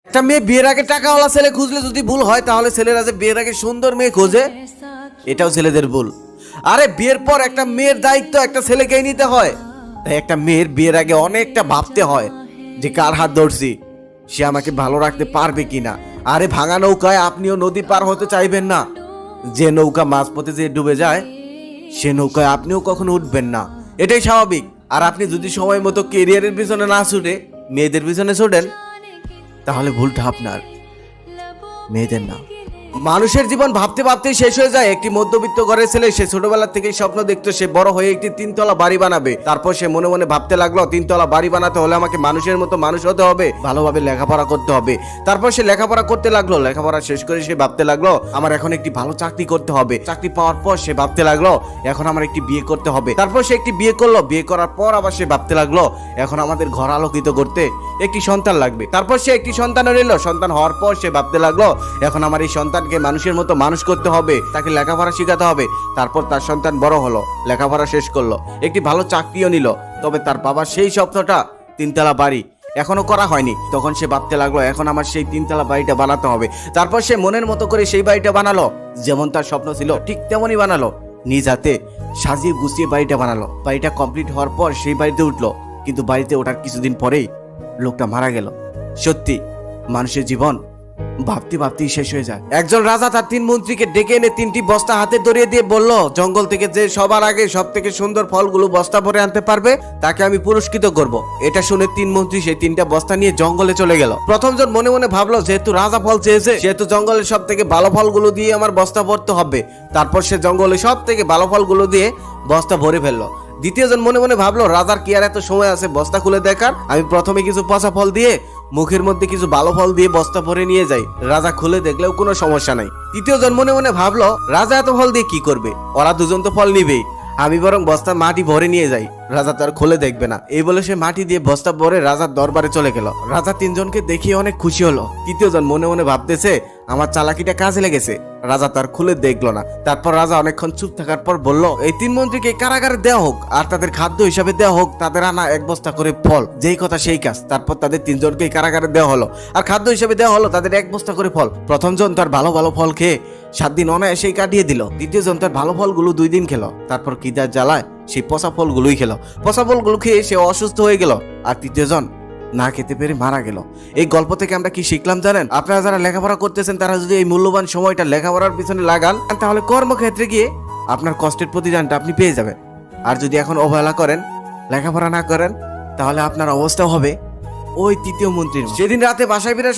একটা মেয়ে বিয়ের আগে টাকাওয়ালা ছেলে খুঁজলে যদি ভুল হয়, তাহলে ছেলেরা যে বিয়ের আগে সুন্দর মেয়ে খোঁজে, এটাও ছেলেদের ভুল। আরে বিয়ের পর একটা মেয়ের দায়িত্ব একটা ছেলেকেই নিতে হয়। তাই একটা মেয়ের বিয়ের আগে অনেকটা ভাবতে হয় যে কার হাত ধরছি, সে আমাকে ভালো রাখতে পারবে কিনা। আরে ভাঙা নৌকায় আপনিও নদী পার হতে চাইবেন না। যে নৌকা মাঝপথে যে ডুবে যায়, সে নৌকায় আপনিও কখনো উঠবেন না, এটাই স্বাভাবিক। আর আপনি যদি সময় মতো কেরিয়ারের পিছনে না ছুটে মেয়েদের পিছনে ছোটেন, তাহলে ভুলটা আপনার, মেয়েদের না। মানুষের জীবন ভাবতে ভাবতেই শেষ হয়ে যায়। একটি মধ্যবিত্ত ঘরের ছেলে, সে ছোটবেলা থেকেই স্বপ্ন দেখতো সে বড় হয়ে একটি 3 তলা বাড়ি বানাবে। তারপর সে মনে মনে ভাবতে লাগলো 3 তলা বাড়ি বানাতে হলে আমাকে মানুষের মতো মানুষ হতে হবে, ভালোভাবে লেখাপড়া করতে হবে। তারপর সে লেখাপড়া করতে লাগলো, লেখাপড়া শেষ করে সে ভাবতে লাগলো আমার এখন একটি ভালো চাকরি করতে হবে। চাকরি পাওয়ার পর সে ভাবতে লাগলো এখন আমার একটি বিয়ে করতে হবে। তারপর সে একটি বিয়ে করলো, বিয়ে করার পর আবার সে ভাবতে লাগলো এখন আমাদের ঘর আলোকিত করতে একটি সন্তান লাগবে। তারপর সে একটি সন্তান হলো, সন্তান হওয়ার পর সে ভাবতে লাগলো এখন আমার এই সন্তানকে মানুষের মতো মানুষ করতে হবে, তাকে লেখাপড়া শেখাতে হবে। তারপর তার সন্তান বড় হলো, লেখাপড়া শেষ করলো, একটি ভালো চাকরিও নিল। তবে তার বাবার সেই স্বপ্নটা 3 তলা বাড়ি এখনো করা হয়নি। তখন সে ভাবতে লাগলো এখন আমার সেই 3 তলা বাড়িটা বানাতে হবে। তারপর সে মনের মতো করে সেই বাড়িটা বানালো, যেমন তার স্বপ্ন ছিল ঠিক তেমনই বানালো, নিজ হাতে সাজিয়ে গুছিয়ে বাড়িটা বানালো। বাড়িটা কমপ্লিট হওয়ার পর সেই বাড়িতে উঠলো, কিন্তু বাড়িতে ওঠার কিছুদিন পরেই লোকটা মারা গেল। সত্যি মানুষের জীবন ভাবতে ভাবতেই শেষ হয়ে যায়। একজন রাজা তার 3 মন্ত্রীকে ডেকে এনে 3টি বস্তা হাতে ধরিয়ে দিয়ে বলল জঙ্গল থেকে যে সবার আগে সব থেকে সুন্দর ফলগুলো বস্তা ভরে আনতে পারবে তাকে আমি পুরস্কৃত করব। এটা শুনে 3 মন্ত্রী সেই 3টা বস্তা নিয়ে জঙ্গলে চলে গেল। প্রথমজন মনে মনে ভাবলো যেহেতু রাজা ফল চেয়েছে, সেহেতু জঙ্গলের সব থেকে ভালো ফলগুলো দিয়ে আমার বস্তা ভরতে হবে। তারপর সে জঙ্গলে সব থেকে ভালো ফলগুলো দিয়ে বস্তা ভরে ফেললো। দ্বিতীয়জন মনে মনে ভাবলো রাজার কি আর এত সময় আছে বস্তা খুলে দেখার, আমি প্রথমে কিছু পচা ফল দিয়ে মুখের মধ্যে কিছু ভালো ফল দিয়ে বস্তা ভরে নিয়ে যাই, রাজা খুলে দেখলেও কোনো সমস্যা নাই। তৃতীয়জন মনে মনে ভাবলো রাজা এত ফল দিয়ে কি করবে, ওরা দুজন তো ফল নিবেই, আমি বরং বস্তা মাটি ভরে নিয়ে যাই, রাজা তো আর খুলে দেখবে না। এই বলে সে মাটি দিয়ে বস্তা ভরে রাজার দরবারে চলে গেল। রাজা 3জনকে দেখিয়ে অনেক খুশি হলো। তৃতীয়জন মনে মনে ভাবতেছে আমার চালাকিটা কাজে লেগেছে, রাজা তার খুলে দেখলো না। তারপর রাজা অনেকক্ষণ চুপ থাকার পর বলল এই 3 মন্ত্রীকে কারাগারে দেওয়া হোক, আর তাদের খাদ্য হিসাবে দেওয়া হোক তাদের আনা 1 বস্তা করে ফল। যেই কথা সেই কাজ। তারপর তাদের 3জনকে কারাগারে দেওয়া হলো, আর খাদ্য হিসাবে দেওয়া হলো তাদের 1 বস্তা করে ফল। প্রথমজন তার ভালো ভালো ফল খেয়ে 7 দিন অনায়াসেই কাটিয়ে দিল। দ্বিতীয়জন তার ভালো ফলগুলো 2 দিন খেলো, তারপর খিদার জ্বালায় সেই পচা ফলগুলোই খেলো। পচা ফলগুলো খেয়ে সে অসুস্থ হয়ে গেল, আর তৃতীয়জন না খেতে পেরে মারা গেল। এই গল্প থেকে আমরা কি শিখলাম জানেন? আপনারা যারা লেখাপড়া করতেছেন তারা যদি এই মূল্যবান সময়টা লেখাপড়ার পিছনে লাগান, তাহলে কর্মক্ষেত্রে গিয়ে আপনার কষ্টের প্রতিদানটা আপনি পেয়ে যাবেন। আর যদি এখন অবহেলা করেন, লেখাপড়া না করেন, তাহলে আপনার অবস্থা হবে ওই 3য় মন্ত্রীর। সেদিন রাতে বাসায় ফেরার